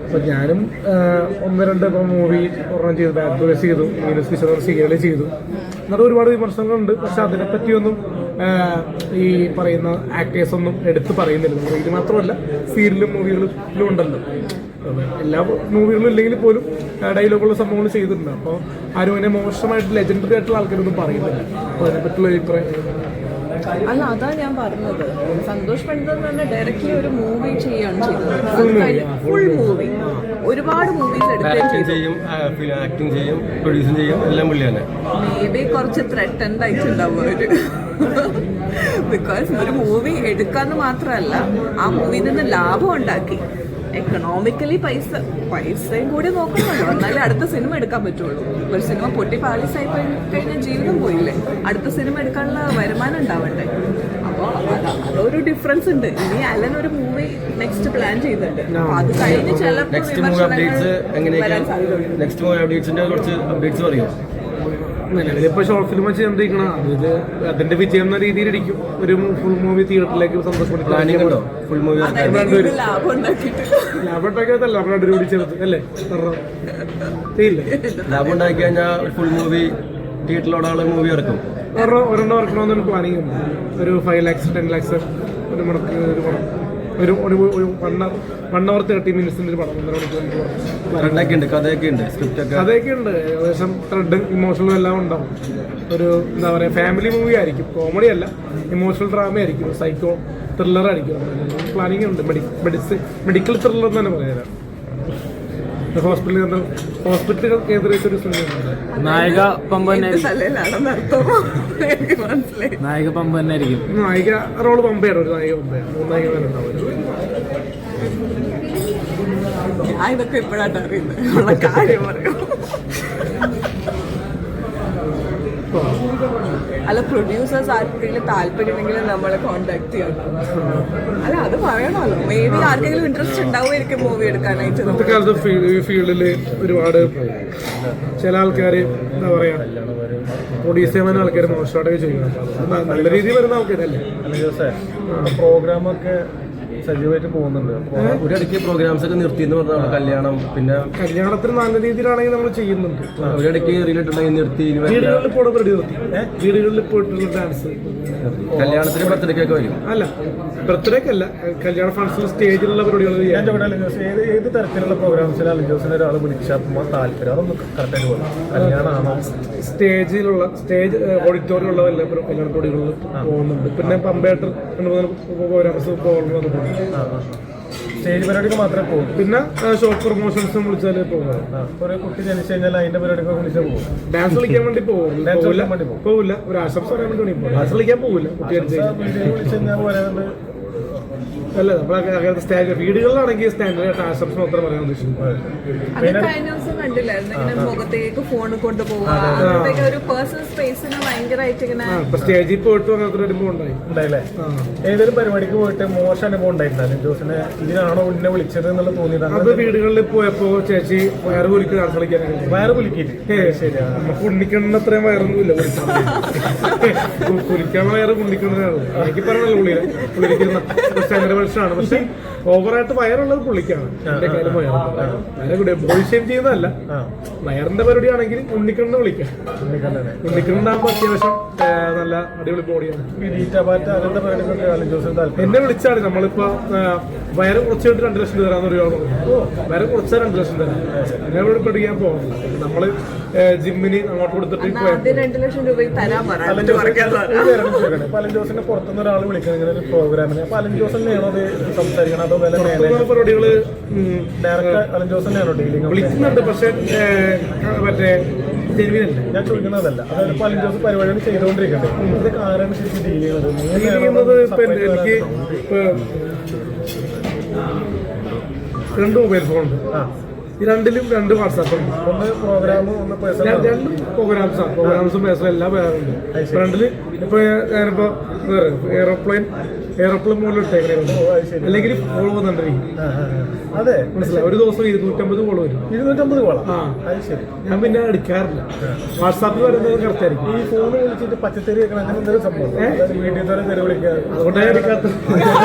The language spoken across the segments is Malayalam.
അപ്പോൾ ഞാനും ഒന്ന് രണ്ട് മൂവി ഒരെണ്ണം ചെയ്തു, ബാഡ് ബോയ്സ് ചെയ്തു, മീനസ് കിഷോർ സീരിയൽ ചെയ്തു. എന്നിട്ട് ഒരുപാട് വിമർശനങ്ങളുണ്ട്. പക്ഷെ അതിനെപ്പറ്റിയൊന്നും ഈ പറയുന്ന ആക്ടേഴ്സൊന്നും എടുത്ത് പറയുന്നില്ല. ഇത് മാത്രമല്ല, സീരിയലും മൂവികളിലും ഉണ്ടല്ലോ. എല്ലാ മൂവികളും ഇല്ലെങ്കിൽ പോലും ഡയലോഗുള്ള സംഭവങ്ങൾ ചെയ്തിട്ടുണ്ട്. അപ്പോൾ ആരും അതിനെ മോശമായിട്ട് ലെജൻഡറി ആയിട്ടുള്ള ആൾക്കാരൊന്നും പറയുന്നില്ല. അപ്പോൾ അതിനെപ്പറ്റിയുള്ള അഭിപ്രായം അല്ല, അതാ ഞാൻ പറഞ്ഞത്. സന്തോഷ് പണ്ഡിറ്റ് തന്നെ ഡയറക്റ്റ്ലി ഒരു മൂവി ചെയ്യാണ് ചെയ്തത്. ഫുൾ മൂവി, ഒരുപാട് മൂവീസ് എടുക്കുകയും ചെയ്യും, ആക്ടിങ് ചെയ്യും, പ്രൊഡ്യൂസും ചെയ്യും, എല്ലാം പുള്ളിയാണ്. മേ ബി കുറച്ച് ത്രെറ്റൻഡ് ആയിട്ടുണ്ടാവും അവര്. ബിക്കോസ് ഒരു മൂവി എടുക്കാന്ന് മാത്രമല്ല, ആ മൂവിയിൽ നിന്ന് ലാഭം ഉണ്ടാക്കി എക്കണോമിക്കലി പൈസയും കൂടി നോക്കണമല്ലോ, എന്നാലേ അടുത്ത സിനിമ എടുക്കാൻ പറ്റുള്ളൂ. ഒരു സിനിമ പൊട്ടി പാലിസായി കഴിഞ്ഞാൽ ജീവിതം പോയില്ലേ. അടുത്ത സിനിമ എടുക്കാനുള്ള വരുമാനം ഉണ്ടാവണ്ടേ. അപ്പോൾ അതൊരു ഡിഫറൻസ് ഉണ്ട്. ഇനി അലൻ ഒരു മൂവി നെക്സ്റ്റ് പ്ലാൻ ചെയ്യുന്നുണ്ട്. അപ്പോൾ അത് കഴിഞ്ഞ് ചില നെക്സ്റ്റ് മൂവി അപ്ഡേറ്റ്സിന്റെ കുറച്ച് അപ്ഡേറ്റ്സ് പറയും. നിലവിലിപ്പോൾ ഷോർട്ട് ഫിലിം ചെയ്തോണ്ടിരിക്കണം. അതിന്റെ വിജയം എന്ന രീതിയിലിരിക്കും. ഒരു ഫുൾ മൂവി തിയേറ്ററിലേക്ക് സന്തോഷം പ്ലാനിങ് ഉണ്ടോ? ഫുൾ മൂവി ലാഭം ഉണ്ടാക്കിയതല്ല, നമ്മൾ രണ്ടുപേരും ചേർത്ത് അല്ലേ ലാഭം ഉണ്ടാക്കി കഴിഞ്ഞാൽ ഫുൾ മൂവി തിയേറ്ററിലോടാനുള്ള മൂവി ഇറക്കും. ഒരെണ്ണം ഇറക്കണമെന്ന് പ്ലാനിങ് ഉണ്ട്. ഒരു 5 lakhs 10 lakhs ഒരു മുടക്ക് ഒരു 1 hour 30 minutes ഒരു പടം. 1.5 മണിക്കൂർ കഥയൊക്കെ ഉണ്ട്, സ്ക്രിപ്റ്റ് ഒക്കെ ഏകദേശം ത്രെഡും ഇമോഷണലും എല്ലാം ഉണ്ടാവും. ഒരു എന്താ പറയുക, ഫാമിലി മൂവി ആയിരിക്കും, കോമഡി അല്ല, ഇമോഷണൽ ഡ്രാമ ആയിരിക്കും, സൈക്കോ ത്രില്ലർ ആയിരിക്കും. പ്ലാനിങ് ഉണ്ട്. മെഡിക്കൽ ത്രില്ലർ എന്ന് തന്നെ പറയാം. ഹോസ്പിറ്റൽ കേന്ദ്രീകരിച്ച ഒരു സിനിമയാണ്. നായിക പമ്പ തന്നെ ആയിരിക്കും. നായിക റോള് പമ്പയാണ്. ഒരു നായിക പമ്പയാണ്. 3 നായികമാരുണ്ടാവും. ഞാൻ ഇതൊക്കെ ഇപ്പോഴാണ് അറിയുന്നത്. കാര്യം പറയും. അല്ല, പ്രൊഡ്യൂസേഴ്സ് ആർക്കെങ്കിലും താല്പര്യമുണ്ടെങ്കിൽ നമ്മളെ കോണ്ടാക്ട് ചെയ്യണം. അല്ല, അത് പറയണമല്ലോ. മേ ബി ആർക്കെങ്കിലും ഇൻട്രസ്റ്റ് ഉണ്ടാവുമായിരിക്കും മൂവി എടുക്കാനായിട്ട്. ഇന്നത്തെ കാലത്ത് ഈ ഫീൽഡിൽ ഒരുപാട് ചില ആൾക്കാർ എന്താ പറയാ, പ്രൊഡ്യൂസ് ചെയ്യുന്ന ആൾക്കാർ മോശമായിട്ടൊക്കെ ചെയ്യണം. നല്ല രീതിയിൽ വരുന്ന ആൾക്കാരല്ലേ. പ്രോഗ്രാമൊക്കെ സജീവമായിട്ട് പോകുന്നുണ്ട്. ഒരിടയ്ക്ക് പ്രോഗ്രാംസ് ഒക്കെ നിർത്തി എന്ന് പറഞ്ഞാൽ കല്യാണം, പിന്നെ കല്യാണത്തിന് നല്ല രീതിയിലാണെങ്കിൽ നമ്മൾ ചെയ്യുന്നുണ്ട്. ഒരിടയ്ക്ക് റിലേറ്റഡ് നിർത്തി. വീടുകളിൽ പോയിട്ടുള്ള ഡാൻസ് കല്യാണത്തിന് ബർത്ത്ഡേക്കൊക്കെ വരും. അല്ല, ബർത്ത്ഡേക്കല്ല, കല്യാണ ഫംഗ്ഷനിൽ സ്റ്റേജിലുള്ള പരിപാടികൾ. ഏത് തരത്തിലുള്ള പ്രോഗ്രാംസിന് അലിജോസിന് ഒരാൾ വിളിച്ചാൽ താല്പര്യം അതൊന്നും കറക്റ്റായിട്ട് പോകും. കല്യാണമാണോ? സ്റ്റേജ് ഓഡിറ്റോറിയം ഉള്ള എല്ലാ കല്യാണ പരിപാടികളിൽ പോകുന്നുണ്ട്. പിന്നെ പമ്പേട്ടർ 2-3 പ്രോഗ്രാംസ് പോകുന്നത്. സ്റ്റേജ് പരിപാടിക്ക് മാത്രമേ പോകും. പിന്നെ ഷോർട്ട് പ്രൊമോഷൻസും വിളിച്ചാൽ പോകും. ഒരു കുട്ടി ജനിച്ചു കഴിഞ്ഞാൽ അതിന്റെ പരിപാടിക്ക് വിളിച്ചാൽ പോകും. ഡാൻസ് കളിക്കാൻ വേണ്ടി പോകില്ല. ഒരു ആശംസ പറയാൻ വേണ്ടി ഡാൻസ് കളിക്കാൻ പോകില്ല. കുട്ടി വിളിച്ചു കഴിഞ്ഞാൽ പറയാറുണ്ട്. അല്ല, നമ്മളെ സ്റ്റേജ് വീടുകളിലാണെങ്കിൽ സ്റ്റാൻഡേർഡ് ആശംസ മാത്രം പറയാൻ ഉദ്ദേശിക്കുന്നത്. മുഖത്തേക്ക് ഫോൺ കൊണ്ടുപോകുക, ഒരു പേഴ്സണൽ സ്പേസിന് ഭയങ്കരമായിട്ട് ഇങ്ങനെ. സ്റ്റേജിൽ പോയിട്ട് അങ്ങനത്തെ ഒരു അനുഭവം ഉണ്ടായില്ലേ? ഏതൊരു പരിപാടിക്ക് പോയിട്ട് മോശം അനുഭവം ഉണ്ടായിട്ടുണ്ടായിരുന്നു ജോസിനെ? ഇതിനാണോ ഉന്നെ വിളിച്ചത് എന്നുള്ള തോന്നിയതാണ്. അത് വീടുകളിൽ പോയപ്പോ ചേച്ചി വയറ് കുലിക്ക് ഡാൻസ് കളിക്കാൻ. വയറ് കുലിക്കിട്ട് ശരിയാ. നമുക്ക് ഉണ്ണിക്കണ്ണ അത്രയും വയറൊന്നുമില്ല. കുലിക്കാൻ വയറ് ഉണ്ണിക്കണ്ണനാണ്. എനിക്ക് പറഞ്ഞല്ലോ പുള്ളിയിരിക്കുന്ന മനുഷ്യനാണ്. പക്ഷെ ഓവറായിട്ട് വയറുള്ളത് പുള്ളിക്കാണ്. എന്റെ കാര്യം വയറ് ബോയ് ഷേം ചെയ്യുന്നതല്ല. വയറിന്റെ പരിപാടിയാണെങ്കിൽ ഉണ്ണിക്കണ്ണ വിളിക്കാം. ഉണ്ണിക്കണ്ണാകുമ്പോ അത്യാവശ്യം നല്ല അടിപൊളി ബോഡിയാണ്. എന്നെ വിളിച്ചാണ്. നമ്മളിപ്പോ വയറ് കുറച്ചിട്ട് 2 ലക്ഷം തരാന്ന് ഒരാൾ പറഞ്ഞു. വയറ് കുറച്ചാൽ 2 ലക്ഷം തരാം. അങ്ങനെ ഇവിടെ പഠിക്കാൻ പോകുന്നത്. നമ്മള് ജിമ്മിന് അങ്ങോട്ട് കൊടുത്തിട്ട് ജോസിന്റെ പുറത്തുനിന്ന് ഒരാൾ വിളിക്കണം ഇങ്ങനെ ഒരു പ്രോഗ്രാമിന്. അപ്പൊ അലൻ ജോസ് തന്നെയാണോ അത് സംസാരിക്കണം? അതോ പരിപാടികള് ഡയറക്റ്റ് അലൻ ജോസ് തന്നെയാണോ ഡീലിംഗ്? വിളിക്കുന്നുണ്ട്. പക്ഷെ മറ്റേ ഞാൻ ചോദിക്കുന്നതല്ല. അതായത് അലൻ ജോസ് പരിപാടികൾ ചെയ്തുകൊണ്ടിരിക്കണ്ടേ? ഇതൊക്കെ ആരാണ് ശരിക്കും ഡീൽ ചെയ്യുന്നത്? എനിക്ക് 2 മൊബൈൽ ഫോണുണ്ട്. ഈ 2ലും 2 വാട്സാപ്പ് ഉണ്ട്. ഒന്ന് പ്രോഗ്രാമും ഒന്ന് പേഴ്സണൽ. 2 പ്രോഗ്രാംസും പേഴ്സണൽ എല്ലാം വേറുണ്ട്. 2ല് ഇപ്പൊ ഞാനിപ്പോ എയറോപ്ലെയിൻ മുകളിൽ ഇട്ടേക്കണേ അല്ലെങ്കിൽ ഫോളോ വന്നിട്ടുണ്ടെങ്കിൽ അതെ മനസ്സിലായി. ഒരു ദിവസം 250 കോള് വരും. 250 കോളാ? ആ അത് ശരി. ഞാൻ പിന്നെ എടുക്കാറില്ല. വാട്സാപ്പിൽ വരുന്നത് കറക്റ്റ് ആയിരിക്കും. ഈ ഫോൺ വിളിച്ചിട്ട് പച്ചക്കറി വെക്കണം അങ്ങനെ എന്തെങ്കിലും സംഭവം വീട്ടിൽ തന്നെ തെറി വിളിക്കുക? അതുകൊണ്ടാണ് ഞാൻ എടുക്കാത്തത്.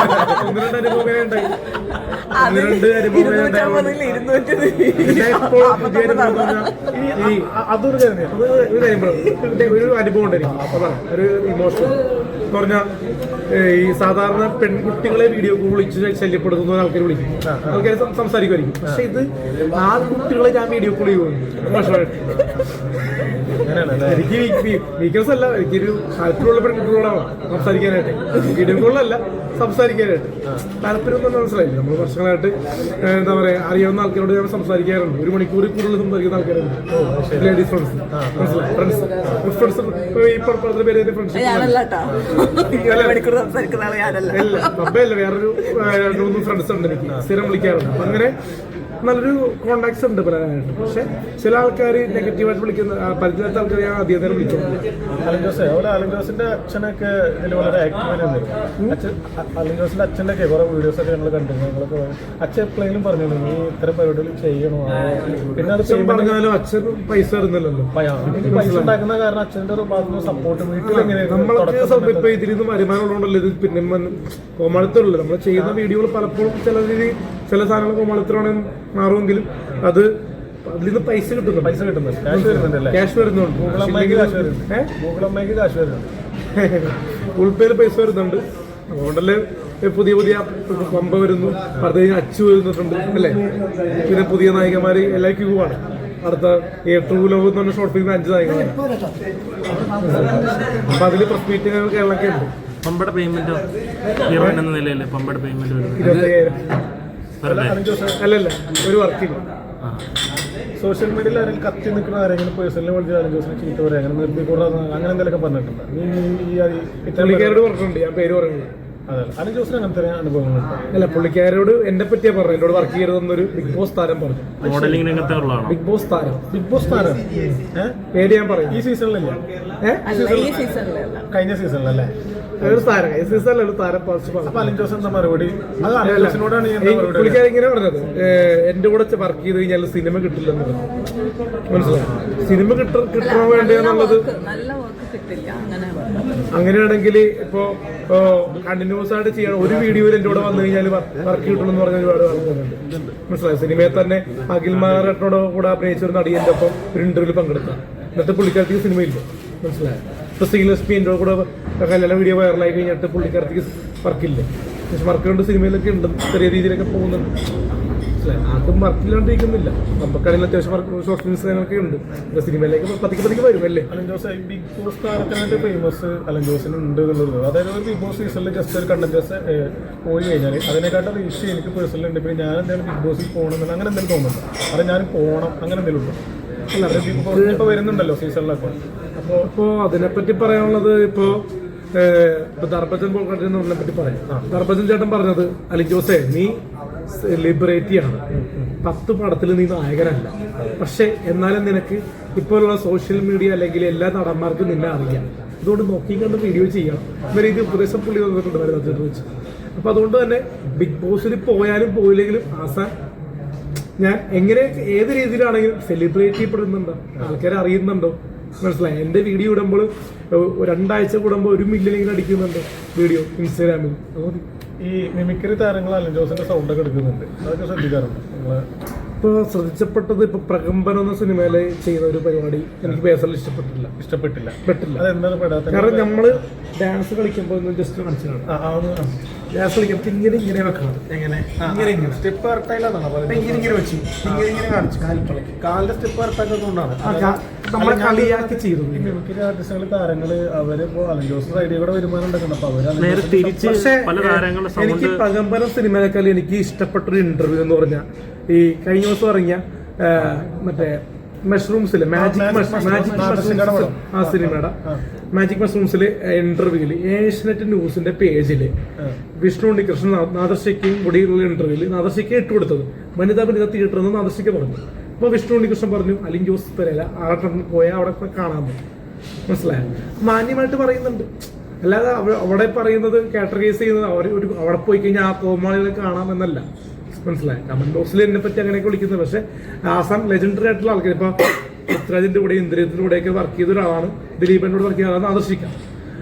1-2 അനുഭവം ഇങ്ങനെ ഉണ്ടായി. 1-2 അനുഭവം ഇങ്ങനെ ഉണ്ടായി. പിന്നെ ഇപ്പോൾ പുതിയ അനുഭവം എന്ന് പറഞ്ഞാൽ ഈ അതൊരു കാര്യം ഒരു അനുഭവം ഉണ്ടായിരിക്കും. അപ്പൊ ഒരു ഇമോഷൻ എന്ന് പറഞ്ഞാൽ ഈ സാധാരണ പെൺകുട്ടികളെ വീഡിയോ കോൾ വിളിച്ച് ശല്യപ്പെടുത്തുന്ന ആൾക്കാർ വിളിക്കും, ആൾക്കാർ സംസാരിക്കുമായിരിക്കും. പക്ഷെ ഇത് ആ കുട്ടികളെ ഞാൻ വീഡിയോ കോൾ ചെയ്യുന്നു മോശമായിട്ട്. എനിക്ക് വീക്ക്നെസ് അല്ല, എനിക്കൊരു താല്പര്യമുള്ള പെൺകുട്ടികളോടാണ് സംസാരിക്കാനായിട്ട്. വീഡിയോ കോളിലല്ല, സംസാരിക്കാനായിട്ട് താല്പര്യം ഒന്നും മനസ്സിലായില്ല. നമ്മൾ വർഷങ്ങളായിട്ട് എന്താ പറയാ അറിയാവുന്ന ആൾക്കാരോട് ഞാൻ സംസാരിക്കാറുണ്ട്. 1 മണിക്കൂർ കൂടുതൽ സംസാരിക്കുന്ന ആൾക്കാരുണ്ട്. ലേഡീസ് ഫ്രണ്ട്സ്, മനസ്സിലായി, ഫ്രണ്ട്സ് ഈ പറഞ്ഞ പേര് ഫ്രണ്ട്ഷിപ്പ് അല്ല, പബ്ബല്ല, വേറൊരു 2-3 ഫ്രണ്ട്സ് ഉണ്ട് എനിക്ക്, സ്ഥിരം വിളിക്കാറുണ്ട്. അപ്പൊ അങ്ങനെ നല്ലൊരു കോണ്ടാക്ട്സ് ഉണ്ട് പലരായിട്ട്. പക്ഷെ ചില ആൾക്കാർ നെഗറ്റീവായിട്ട് വിളിക്കുന്ന പരിചയത്തെ ആൾക്കാർ ഞാൻ അധികം നേരം വിളിക്കുന്നത്. അലൻ ജോസിന്റെ അച്ഛനൊക്കെ ഇതിൽ വളരെ ആക്റ്റീവായിരുന്നു. അലൻ ജോസിന്റെ അച്ഛൻ്റെ ഒക്കെ കുറെ വീഡിയോസ് ഒക്കെ ഞങ്ങൾ കണ്ടിരുന്നു. ഞങ്ങളൊക്കെ അച്ഛൻ എപ്പോഴെങ്കിലും പറഞ്ഞു നീ ഇത്തരം പരിപാടികൾ ചെയ്യണോ? പിന്നെ അത് പറഞ്ഞാലും അച്ഛൻ പൈസ തരുന്നില്ലല്ലോ. പൈസ ഉണ്ടാക്കുന്ന കാരണം അച്ഛൻ്റെ ഒരു ഭാഗത്തുനിന്ന് സപ്പോർട്ട് വീട്ടിൽ നമ്മളൊക്കെ ഇപ്പൊ ഇതിൽ നിന്ന് വരുമാനം ഉള്ളതുകൊണ്ടല്ലോ ഇത് പിന്നെ കോമാളിത്തമുള്ളൂ. നമ്മൾ ചെയ്യുന്ന വീഡിയോകൾ പലപ്പോഴും ചില സാധനങ്ങൾ കോമാളിത്തരമാണെങ്കിൽ മാറുമെങ്കിലും അത് അതിൽ നിന്ന് പൈസ കിട്ടുന്നുണ്ട്, ക്യാഷ് വരുന്നുണ്ട്. ഗൂഗിൾ പേയിൽ പൈസ വരുന്നുണ്ട്. അതുകൊണ്ടല്ലേ പുതിയ പമ്പ വരുന്നു, അത് കഴിഞ്ഞ് അച്ചു വരുന്നുണ്ട് അല്ലേ. പിന്നെ പുതിയ നായികമാര് എല്ലാ ക്യൂ ആണ്. അടുത്ത ട്രൂ ലവ് എന്ന് പറഞ്ഞ ഷോർട്ട് ഫിലിം 5 നായികമാര്. അപ്പൊ അതില് പ്രസ് മീറ്റിംഗ് കേരളമൊക്കെ ഉണ്ട്. പമ്പയുടെ പേയ്മെന്റോ ഹീറോയിൻ എന്ന നിലയിൽ പമ്പയുടെ പേയ്മെന്റ് 25,000 അല്ലല്ല, ഒരു വർക്കിന്. സോഷ്യൽ മീഡിയയിൽ ആരെങ്കിലും കത്തി നിൽക്കുന്ന ആരെങ്കിലും പേഴ്സണലി വിളിച്ച് അലൻ ജോസിനെ ചീത്ത പറയാം, അങ്ങനെ നിർത്തിക്കൂടാതെ അങ്ങനെ എന്തെങ്കിലുമൊക്കെ പറഞ്ഞിട്ടുണ്ട്? പുള്ളിക്കാരോട് പറഞ്ഞിട്ടുണ്ട്, ഞാൻ പേര് പറയുന്നത്. അതെ, അലൻ ജോസിന് അങ്ങനത്തെ അനുഭവങ്ങളുണ്ട്? അല്ല, പുള്ളിക്കാരോട് എന്നെ പറ്റിയാ പറഞ്ഞു, എന്നോട് വർക്ക് ചെയ്യരുതെന്നൊരു ബിഗ് ബോസ് താരം പറഞ്ഞു. മോഡലിംഗ് രംഗത്തെ ഉള്ളതാണോ? ബിഗ് ബോസ് താരം പേര് ഞാൻ പറയും. ഈ സീസണിലല്ല, കഴിഞ്ഞ സീസണിലല്ലേ? ഒരു താരം ഈ സീസണിൽ ഒരു താരം അപ്പൊ അലൻ ജോസ് എന്താ മറുപടി? അത് അലൻ ജോസിനോടാണ് പുള്ളിക്കാരൻ ഇങ്ങനെ പറഞ്ഞത്, എന്റെ കൂടെ വർക്ക് ചെയ്ത് കഴിഞ്ഞാൽ സിനിമ കിട്ടില്ലെന്ന് പറഞ്ഞു. മനസ്സിലായി, സിനിമ കിട്ടണോ വേണ്ടെന്നുള്ളത്. അങ്ങനെയാണെങ്കിൽ ഇപ്പോ കണ്ടിന്യൂസ് ആയിട്ട് ചെയ്യണം. ഒരു വീഡിയോയിൽ എന്റെ കൂടെ വന്നു കഴിഞ്ഞാൽ വർക്ക് കിട്ടണമെന്ന് പറഞ്ഞ ഒരുപാട് ആൾക്കാരുണ്ട്. മനസ്സിലായി, സിനിമയിൽ തന്നെ അഖിൽമാരേട്ടനോട് കൂടെ അഭിനയിച്ച ഒരു നടിയന്റെ ഒപ്പം ഒരു ഇന്റർവ്യൂവിൽ പങ്കെടുക്കാം. എന്നിട്ട് പുള്ളിക്കാരത്തേക്ക് സിനിമയില്ല. മനസ്സിലായി, ഇപ്പൊ സീലസ്പിന്റെ കൂടെ കല്യാണ വീഡിയോ വൈറലായി കഴിഞ്ഞിട്ട് പുള്ളിക്കാരത്തേക്ക് വർക്കില്ല. പക്ഷെ വർക്ക് കൊണ്ട് സിനിമയിലൊക്കെ ഉണ്ട്, ചെറിയ രീതിയിലൊക്കെ പോകുന്നുണ്ട്. മനസ്സിലായി, ആർക്കും വർക്കില്ലാണ്ടിരിക്കുന്നില്ല. നമുക്കാണെങ്കിൽ അത്യാവശ്യം വർക്ക് ഷോർട്ട് ഫിലിംസ് ഉണ്ട്. സിനിമയിലേക്ക് പതിക്കെ വരും അല്ലേ. അലൻ ജോസ് ബിഗ് ബോസ് താരത്തിനായിട്ട് ഫേമസ് അലൻ ജോസിന് ഉണ്ട് എന്നുള്ളത്. അതായത് ഒരു ബിഗ് ബോസ് സീസണിൽ ജസ്റ്റ് ഒരു കണ്ടന്റസ് പോയി കഴിഞ്ഞാൽ അതിനെക്കാട്ടും ഇഷ്യൂ എനിക്ക് പേഴ്സണലി ഉണ്ട്. പിന്നെ ഞാൻ എന്തെങ്കിലും ബിഗ് ബോസിൽ പോകണം അങ്ങനെ എന്തെങ്കിലും തോന്നുന്നുണ്ട്? അത് ഞാൻ പോകണം അങ്ങനെ എന്തെങ്കിലും ഉണ്ടോ? അല്ല, ബിഗ് ബോസ് ഇപ്പോൾ വരുന്നുണ്ടല്ലോ സീസണിലൊക്കെ. അപ്പോൾ അതിനെപ്പറ്റി പറയാനുള്ളത് ഇപ്പൊ ധർമ്മജൻ പോൾക്കാട്ടിനെ പറ്റി പറയാം. ധർമ്മജൻ ചേട്ടൻ പറഞ്ഞത്, അലൻ ജോസേ നീ സെലിബ്രിറ്റിയാണ്, 10 പടത്തിൽ നീ നായകനല്ല. പക്ഷെ എന്നാലും നിനക്ക് ഇപ്പോഴുള്ള സോഷ്യൽ മീഡിയ അല്ലെങ്കിൽ എല്ലാ നടന്മാർക്കും നിന്നെ അറിയാം. അതുകൊണ്ട് നോക്കിക്കണ്ട് വീഡിയോ ചെയ്യണം എന്നൊരു ഇത് ഉപദേശം പുള്ളി തന്നിട്ടുണ്ട് വരുന്നത് വെച്ച്. അപ്പൊ അതുകൊണ്ട് തന്നെ ബിഗ് ബോസിൽ പോയാലും പോയില്ലെങ്കിലും ആസാൻ ഞാൻ എങ്ങനെ ഏത് രീതിയിലാണെങ്കിലും സെലിബ്രേറ്റ് പെടുന്നുണ്ടോ, ആൾക്കാരെ അറിയുന്നുണ്ടോ? മനസ്സിലായി, എന്റെ വീഡിയോ ഇടുമ്പോൾ 2 ആഴ്ച കൂടുമ്പോൾ 1 മില്യൺ അടിക്കുന്നുണ്ട് വീഡിയോ ഇൻസ്റ്റാഗ്രാമിൽ. അതുകൊണ്ട് ഈ മിമിക്രി താരങ്ങൾ അലൻ ജോസിന്റെ സൗണ്ട് ഒക്കെ എടുക്കുന്നുണ്ട്, അതൊക്കെ ശ്രദ്ധിക്കാറുണ്ട് നിങ്ങള്? ഇപ്പൊ ശ്രദ്ധിച്ചപ്പെട്ടത് ഇപ്പൊ പ്രകമ്പനം എന്ന സിനിമയില് ചെയ്യുന്ന ഒരു പരിപാടി എനിക്ക് പേഴ്സണലി ഇഷ്ടപ്പെട്ടില്ല. അതെന്താണ് പെടാത്ത? കാരണം നമ്മള് ഡാൻസ് കളിക്കുമ്പോൾ ജസ്റ്റ് മനസ്സിലാണ് ഡാൻസ് കളിക്കുമ്പോൾ ഇങ്ങനെ വെക്കണം, ഇങ്ങനെ സ്റ്റെപ്പ് കറക്റ്റായില്ലാന്നാണ് ഇങ്ങനെ വെച്ച് ഇങ്ങനെ കാണിച്ചു കാലിന്റെ സ്റ്റെപ്പ് കറക്റ്റാക്കാത്തതുകൊണ്ടാണ് നമ്മളെ കളിയാക്കി ചെയ്തു. ഈ മിമിക്രി ആർട്ടിസ്റ്റുകൾ താരങ്ങള് അവരിപ്പോ അലൻ ജോസിന്റെ ഐഡിയ കൂടെ വരുമാനം ഉണ്ടാക്കണം. അപ്പൊ എനിക്ക് പ്രകമ്പനം സിനിമയിലേക്കാൾ എനിക്ക് ഇഷ്ടപ്പെട്ടൊരു ഇന്റർവ്യൂ എന്ന് പറഞ്ഞാൽ ഈ കഴിഞ്ഞ ദിവസം ഇറങ്ങിയ മറ്റേ മഷ്റൂംസില് ആ സിനിമയുടെ മാജിക് മഷ്റൂംസില് ഇന്റർവ്യൂല് ഏഷ്യനെറ്റ് ന്യൂസിന്റെ പേജില് വിഷ്ണു ഉണ്ണികൃഷ്ണൻ നാദർശയ്ക്കും കൂടിയുള്ള ഇന്റർവ്യൂല് നാദർശയ്ക്ക് ഇട്ടുകൊടുത്തത് വനിതാ തിയേറ്റർ എന്ന് നാദർശയ്ക്ക് പറഞ്ഞു. അപ്പൊ വിഷ്ണു ഉണ്ണികൃഷ്ണൻ പറഞ്ഞു, അലൻ ജോസ് പെരേര ആറട്ടം പോയാൽ അവിടെ കാണാൻ പറ്റും. മനസ്സിലായോ? മാന്യമായിട്ട് പറയുന്നുണ്ട്, അല്ലാതെ അവിടെ പറയുന്നത് കാറ്റഗറൈസ് ചെയ്യുന്നത് അവിടെ പോയി കഴിഞ്ഞാൽ ആ കോമാളികളെ കാണാം എന്നല്ല. മനസ്സിലായി? കമന്റ് ബോക്സിൽ എന്നെ പറ്റി അങ്ങനെയൊക്കെ വിളിക്കുന്നത്. പക്ഷെ ആസാം ലെജൻഡറി ആയിട്ടുള്ള ആൾക്കാർ ഇപ്പൊ പൃഥ്വിരാജിന്റെ കൂടെ ഇന്ദ്രിയത്തിന്റെ കൂടെയൊക്കെ വർക്ക് ചെയ്ത ഒരാളാണ്, ദിലീപിന്റെ കൂടെ വർക്ക് ചെയ്ത ആളാണ് ആദർശിക്കാം.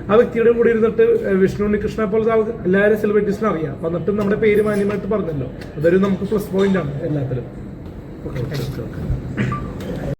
ആ വ്യക്തിയുടെ കൂടെ ഇരുന്നിട്ട് വിഷ്ണു ഉണ്ണികൃഷ്ണനെ പോലത്തെ ആൾക്ക് എല്ലാവരും സെലിബ്രിറ്റീസിനും അറിയാം. എന്നിട്ടും നമ്മുടെ പേര് മാന്യമായിട്ട് പറഞ്ഞല്ലോ, അതൊരു നമുക്ക് പ്ലസ് പോയിന്റ് ആണ് എല്ലാത്തിലും.